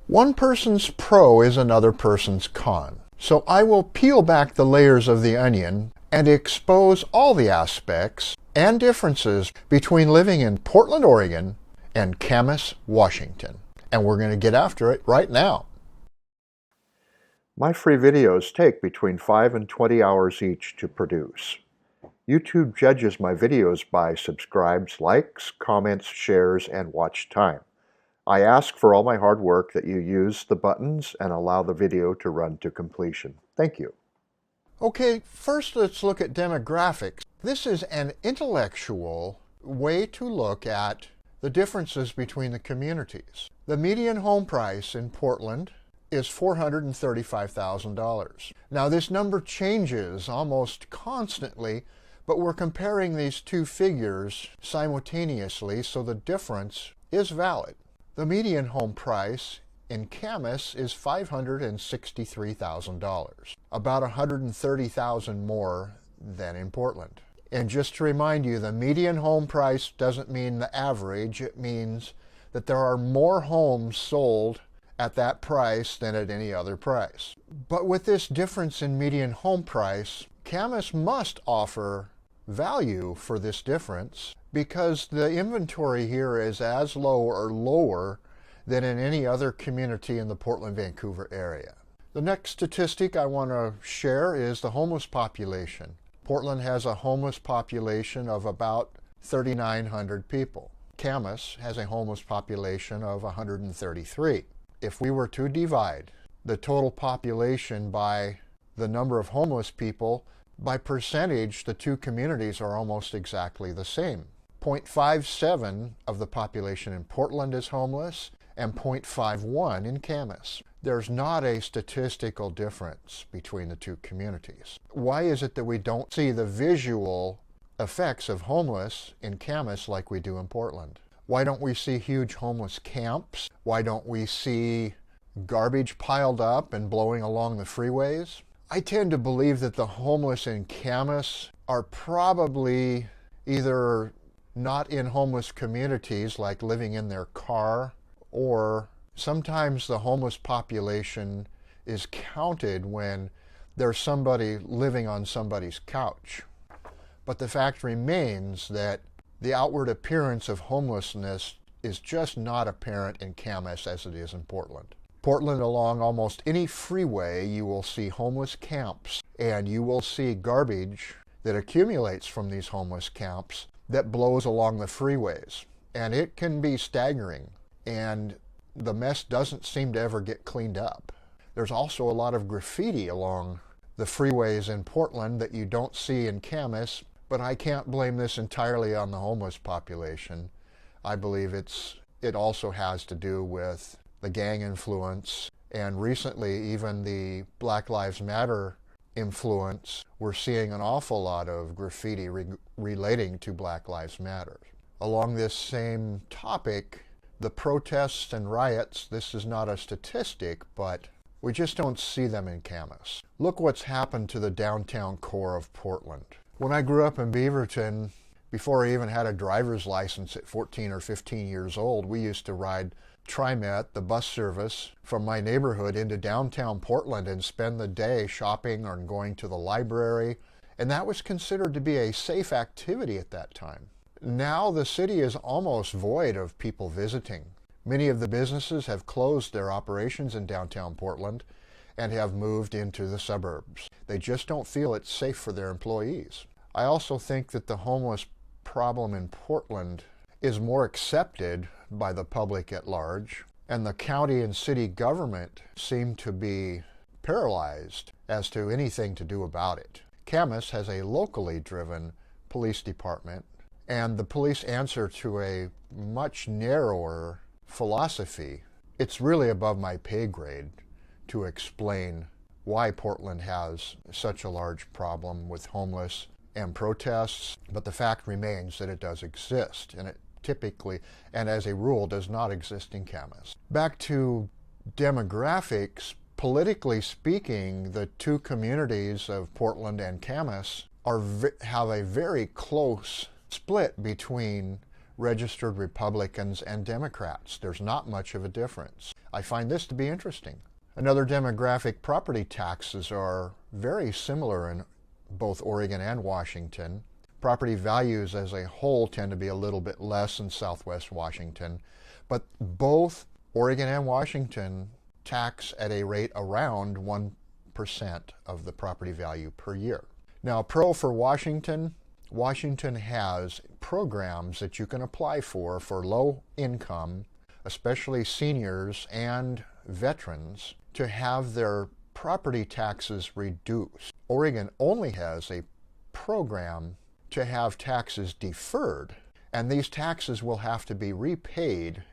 One person's pro is another person's con. So I will peel back the layers of the onion and expose all the aspects and differences between living in Portland, Oregon and Camas, Washington. And we're going to get after it right now. My free videos take between 5 and 20 hours each to produce. YouTube judges my videos by subscribes, likes, comments, shares, and watch time. I ask for all my hard work that you use the buttons and allow the video to run to completion. Thank you. Okay, first let's look at demographics. This is an intellectual way to look at the differences between the communities. The median home price in Portland is $435,000. Now this number changes almost constantly, but we're comparing these two figures simultaneously, so the difference is valid. The median home price in Camas is $563,000, about $130,000 more than in Portland. And just to remind you, the median home price doesn't mean the average. It means that there are more homes sold at that price than at any other price. But with this difference in median home price, Camas must offer value for this difference because the inventory here is as low or lower than in any other community in the Portland-Vancouver area. The next statistic I want to share is the homeless population. Portland has a homeless population of about 3,900 people. Camas has a homeless population of 133. If we were to divide the total population by the number of homeless people, by percentage, the two communities are almost exactly the same. 0.57 of the population in Portland is homeless and 0.51 in Camas. There's not a statistical difference between the two communities. Why is it that we don't see the visual effects of homeless in Camas like we do in Portland? Why don't we see huge homeless camps? Why don't we see garbage piled up and blowing along the freeways? I tend to believe that the homeless in Camas are probably either not in homeless communities, like living in their car, or sometimes the homeless population is counted when there's somebody living on somebody's couch. But the fact remains that the outward appearance of homelessness is just not apparent in Camas as it is in Portland. Portland, along almost any freeway, you will see homeless camps, and you will see garbage that accumulates from these homeless camps that blows along the freeways. And it can be staggering, and the mess doesn't seem to ever get cleaned up. There's also a lot of graffiti along the freeways in Portland that you don't see in Camas, but I can't blame this entirely on the homeless population. I believe it also has to do with the gang influence, and recently even the Black Lives Matter influence. We're seeing an awful lot of graffiti relating to Black Lives Matter. Along this same topic, the protests and riots, this is not a statistic, but we just don't see them in Camas. Look what's happened to the downtown core of Portland. When I grew up in Beaverton, before I even had a driver's license at 14 or 15 years old, we used to ride TriMet, the bus service, from my neighborhood into downtown Portland and spend the day shopping or going to the library. And that was considered to be a safe activity at that time. Now the city is almost void of people visiting. Many of the businesses have closed their operations in downtown Portland and have moved into the suburbs. They just don't feel it's safe for their employees. I also think that the homeless problem in Portland is more accepted by the public at large, and the county and city government seem to be paralyzed as to anything to do about it. Camas has a locally driven police department, and the police answer to a much narrower philosophy. It's really above my pay grade to explain why Portland has such a large problem with homeless and protests, but the fact remains that it does exist, and it typically, and as a rule, does not exist in Camas. Back to demographics, politically speaking, the two communities of Portland and Camas have a very close split between registered Republicans and Democrats. There's not much of a difference. I find this to be interesting. Another demographic, property taxes are very similar in both Oregon and Washington. Property values as a whole tend to be a little bit less in Southwest Washington, but both Oregon and Washington tax at a rate around 1% of the property value per year. Now, pro for Washington, Washington has programs that you can apply for low income, especially seniors and veterans, to have their property taxes reduced. Oregon only has a program to have taxes deferred, and these taxes will have to be repaid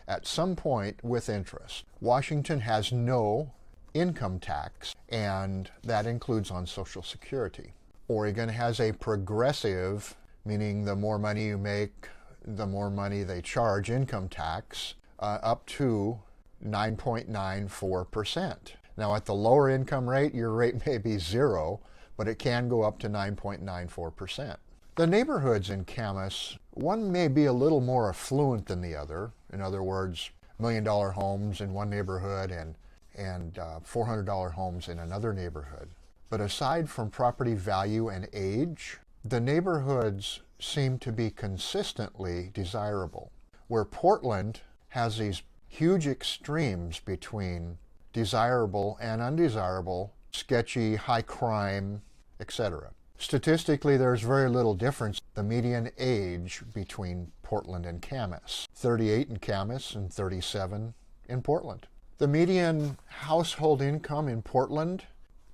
at some point with interest. Washington has no income tax, and that includes on Social Security. Oregon has a progressive, meaning the more money you make, the more money they charge income tax, up to 9.94%. Now at the lower income rate, your rate may be 0, but it can go up to 9.94%. The neighborhoods in Camas, one may be a little more affluent than the other. In other words, $1 million homes in one neighborhood and $400 homes in another neighborhood. But aside from property value and age, the neighborhoods seem to be consistently desirable. Where Portland has these huge extremes between desirable and undesirable, sketchy, high crime, etc. Statistically, there's very little difference. The median age between Portland and Camas, 38 in Camas and 37 in Portland. The median household income in Portland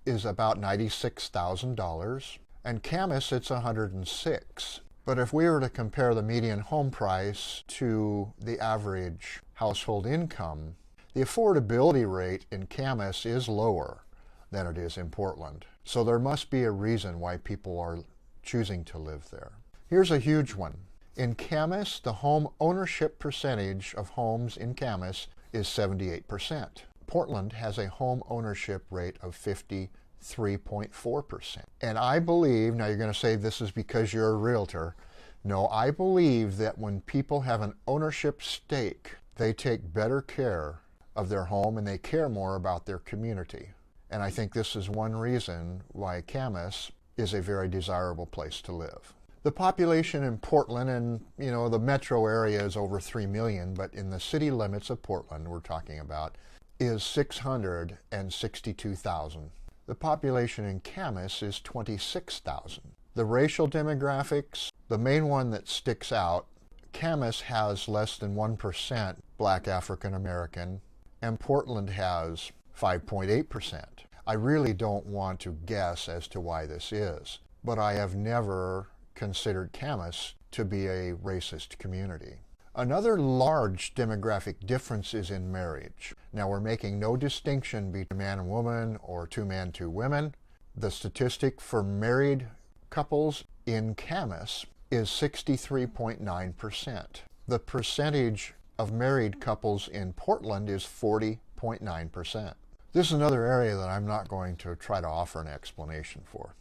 is about $96,000, and Camas it's $106,000. But if we were to compare the median home price to the average household income, the affordability rate in Camas is lower than it is in Portland. So there must be a reason why people are choosing to live there. Here's a huge one. In Camas, the home ownership percentage of homes in Camas is 78%. Portland has a home ownership rate of 53.4%. And I believe, now you're going to say this is because you're a realtor. No, I believe that when people have an ownership stake, they take better care of their home and they care more about their community. And I think this is one reason why Camas is a very desirable place to live. The population in Portland, and the metro area is over 3 million, but in the city limits of Portland we're talking about, is 662,000. The population in Camas is 26,000. The racial demographics, the main one that sticks out, Camas has less than 1% Black African American, and Portland has 5.8%. I really don't want to guess as to why this is, but I have never considered Camas to be a racist community. Another large demographic difference is in marriage. Now, we're making no distinction between man and woman or two men, two women. The statistic for married couples in Camas is 63.9%. The percentage of married couples in Portland is 40.9%. This is another area that I'm not going to try to offer an explanation for.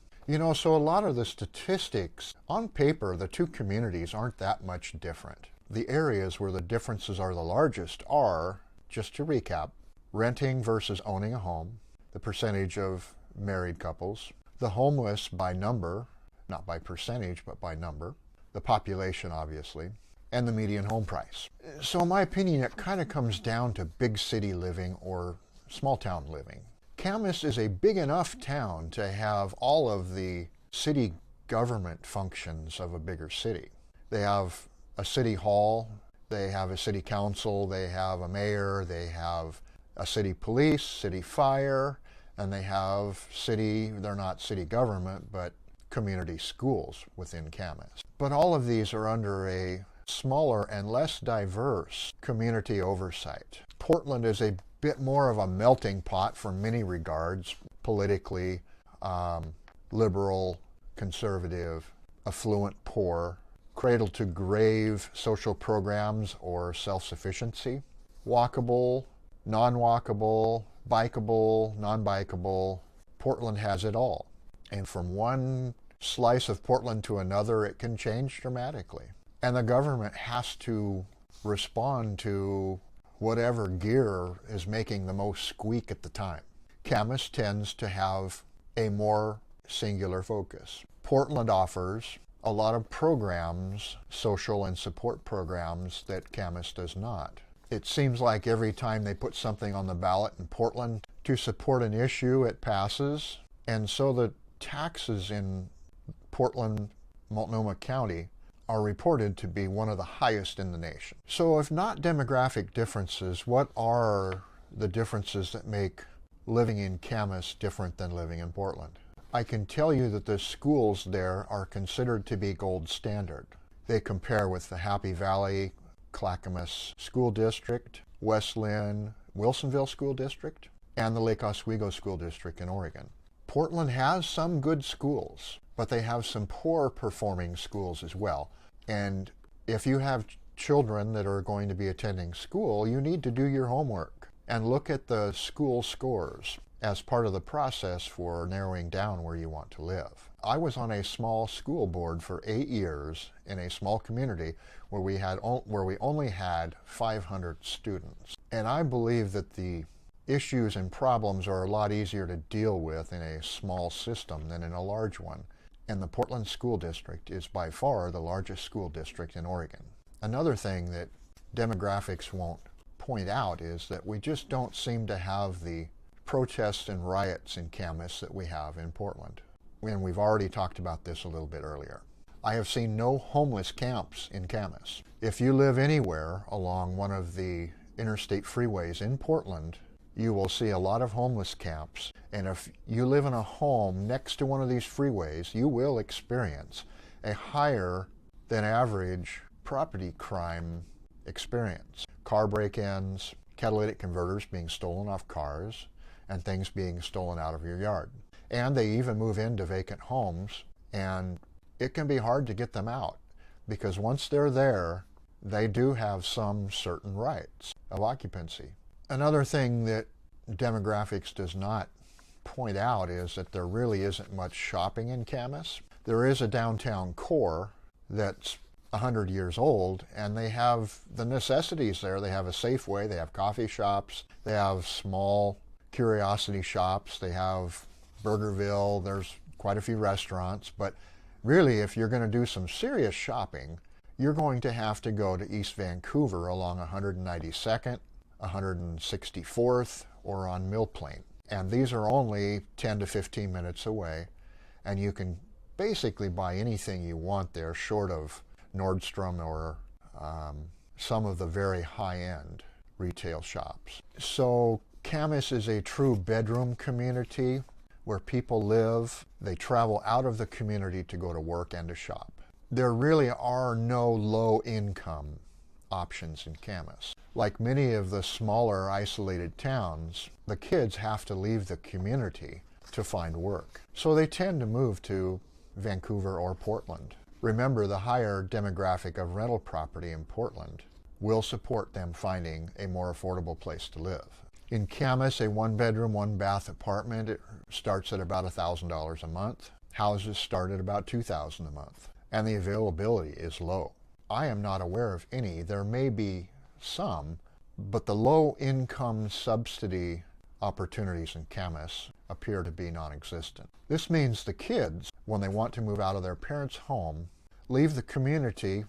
So a lot of the statistics, on paper, the two communities aren't that much different. The areas where the differences are the largest are, just to recap, renting versus owning a home, the percentage of married couples, the homeless by number, not by percentage, but by number, the population, obviously, and the median home price. So in my opinion, it kind of comes down to big city living or small town living. Camas is a big enough town to have all of the city government functions of a bigger city. They have a city hall, they have a city council, they have a mayor, they have a city police, city fire, and they have they're not city government, but community schools within Camas. But all of these are under a smaller and less diverse community oversight. Portland is a bit more of a melting pot from many regards, politically, liberal, conservative, affluent, poor, cradle to grave social programs or self-sufficiency, walkable, non-walkable, bikeable, non-bikeable. Portland has it all. And from one slice of Portland to another, it can change dramatically. And the government has to respond to whatever gear is making the most squeak at the time. Camas tends to have a more singular focus. Portland offers a lot of programs, social and support programs, that Camas does not. It seems like every time they put something on the ballot in Portland to support an issue, it passes. And so the taxes in Portland, Multnomah County are reported to be one of the highest in the nation. So if not demographic differences, what are the differences that make living in Camas different than living in Portland? I can tell you that the schools there are considered to be gold standard. They compare with the Happy Valley, Clackamas School District, West Lynn, Wilsonville School District, and the Lake Oswego School District in Oregon. Portland has some good schools, but they have some poor performing schools as well. And if you have children that are going to be attending school, you need to do your homework and look at the school scores as part of the process for narrowing down where you want to live. I was on a small school board for 8 years in a small community where we only had 500 students. And I believe that the issues and problems are a lot easier to deal with in a small system than in a large one. And the Portland School District is by far the largest school district in Oregon. Another thing that demographics won't point out is that we just don't seem to have the protests and riots in Camas that we have in Portland. And we've already talked about this a little bit earlier. I have seen no homeless camps in Camas. If you live anywhere along one of the interstate freeways in Portland, you will see a lot of homeless camps. And if you live in a home next to one of these freeways, you will experience a higher than average property crime experience. Car break-ins, catalytic converters being stolen off cars, and things being stolen out of your yard. And they even move into vacant homes, and it can be hard to get them out, because once they're there, they do have some certain rights of occupancy. Another thing that demographics does not point out is that there really isn't much shopping in Camas. There is a downtown core that's 100 years old, and they have the necessities there. They have a Safeway, they have coffee shops, they have small curiosity shops, they have Burgerville, there's quite a few restaurants, but really if you're going to do some serious shopping, you're going to have to go to East Vancouver along 192nd, 164th, or on Mill Plain. And these are only 10 to 15 minutes away, and you can basically buy anything you want there short of Nordstrom or some of the very high-end retail shops. So Camas is a true bedroom community where people live. They travel out of the community to go to work and to shop. There really are no low-income options in Camas. Like many of the smaller isolated towns, the kids have to leave the community to find work. So they tend to move to Vancouver or Portland. Remember, the higher demographic of rental property in Portland will support them finding a more affordable place to live. In Camas, a one-bedroom, one-bath apartment, it starts at about $1,000 a month. Houses start at about $2,000 a month, and the availability is low. I am not aware of any. There may be some, but the low-income subsidy opportunities in Camas appear to be non-existent. This means the kids, when they want to move out of their parents' home, leave the community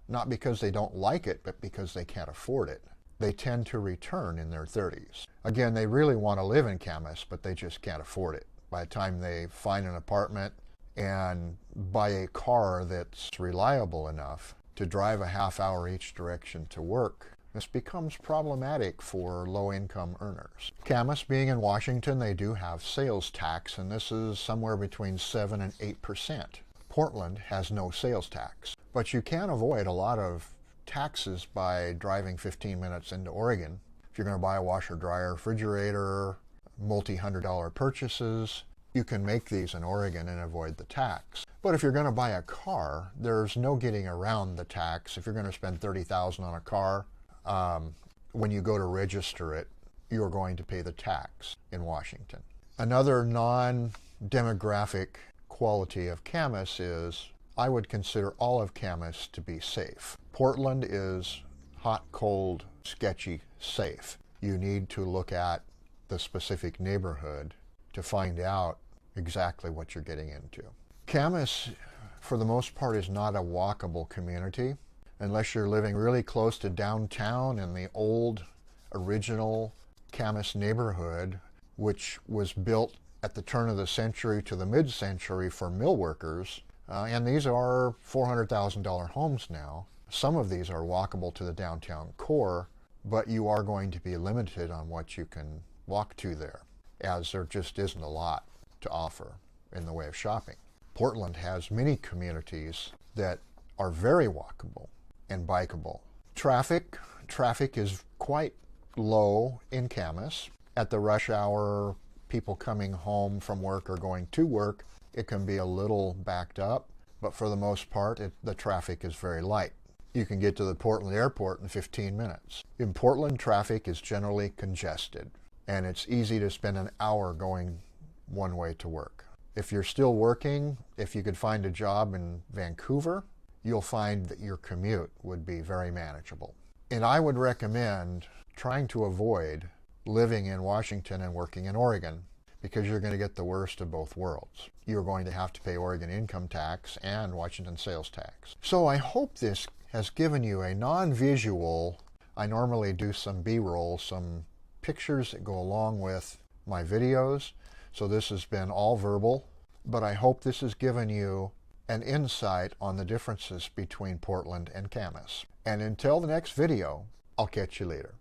not because they don't like it, but because they can't afford it. They tend to return in their 30s. Again, they really want to live in Camas, but they just can't afford it. By the time they find an apartment and buy a car that's reliable enough to drive a half hour each direction to work, this becomes problematic for low-income earners. Camas being in Washington, they do have sales tax, and this is somewhere between 7 and 8%. Portland has no sales tax, but you can avoid a lot of taxes by driving 15 minutes into Oregon. If you're going to buy a washer, dryer, refrigerator, multi-$100 purchases, you can make these in Oregon and avoid the tax. But if you're going to buy a car, there's no getting around the tax. If you're going to spend $30,000 on a car, when you go to register it, you're going to pay the tax in Washington. Another non-demographic quality of Camas is I would consider all of Camas to be safe. Portland is hot, cold, sketchy safe. You need to look at the specific neighborhood to find out exactly what you're getting into. Camas, for the most part, is not a walkable community unless you're living really close to downtown in the old original Camas neighborhood, which was built at the turn of the century to the mid-century for mill workers. And these are $400,000 homes now. Some of these are walkable to the downtown core, but you are going to be limited on what you can walk to there, as there just isn't a lot to offer in the way of shopping. Portland has many communities that are very walkable and bikeable. Traffic is quite low in Camas. At the rush hour, people coming home from work or going to work, it can be a little backed up, but for the most part, the traffic is very light. You can get to the Portland airport in 15 minutes. In Portland, traffic is generally congested, and it's easy to spend an hour going one way to work. If you're still working, if you could find a job in Vancouver, you'll find that your commute would be very manageable. And I would recommend trying to avoid living in Washington and working in Oregon, because you're going to get the worst of both worlds. You're going to have to pay Oregon income tax and Washington sales tax. So I hope this has given you a non-visual, I normally do some B-roll, some pictures that go along with my videos. So this has been all verbal, but I hope this has given you an insight on the differences between Portland and Camas. And until the next video, I'll catch you later.